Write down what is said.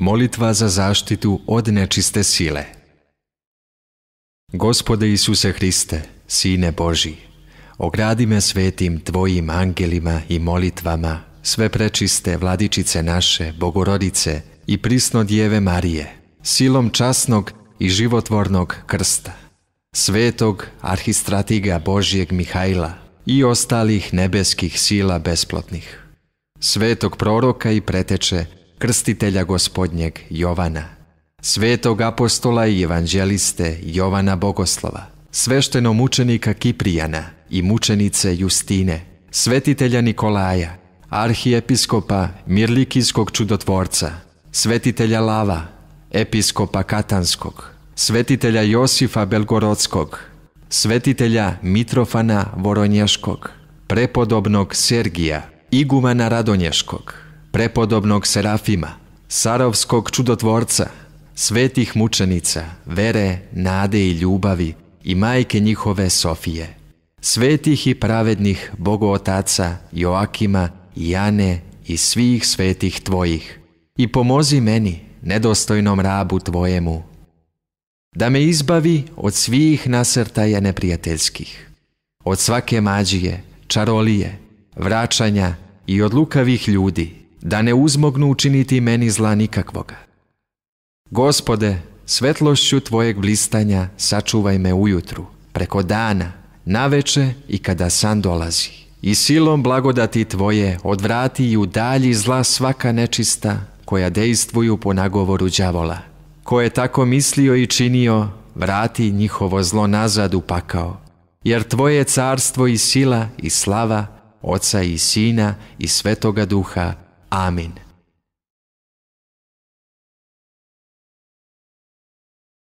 Molitva za zaštitu od nečiste sile. Gospode Isuse Hriste, Sine Božji, ogradi me svetim Tvojim angelima i molitvama, sve prečiste Vladičice naše, Bogorodice i prisno Djeve Marije, silom časnog i životvornog krsta, svetog arhistratiga Božjeg Mihajla i ostalih nebeskih sila besplotnih, svetog proroka i preteče krstitelja Gospodnjeg Jovana, svetog apostola i evanđeliste Jovana Bogoslova, sveštenomučenika Kiprijana i mučenice Justine, svetitelja Nikolaja, arhijepiskopa Mirlikijskog čudotvorca, svetitelja Lava, episkopa Katanskog, svetitelja Josifa Belgorodskog, svetitelja Mitrofana Voronješkog, prepodobnog Sergija, igumana Radonješkog, prepodobnog Serafima, Sarovskog čudotvorca, svetih mučenica, vere, nade i ljubavi i majke njihove Sofije, svetih i pravednih bogootaca Joakima i Jane i svih svetih Tvojih, i pomozi meni, nedostojnom rabu Tvojemu, da me izbavi od svih nasrtaja neprijateljskih, od svake mađije, čarolije, vraćanja i od lukavih ljudi, da ne uzmognu učiniti meni zla nikakvoga. Gospode, svetlošću Tvojeg blistanja sačuvaj me ujutru, preko dana, naveče i kada san dolazi, i silom blagodati Tvoje odvrati i udalji zla svaka nečista koja dejstvuju po nagovoru đavola. Ko je tako mislio i činio, vrati njihovo zlo nazad u pakao, jer Tvoje je carstvo i sila i slava, Oca i Sina i Svetoga Duha. Amin.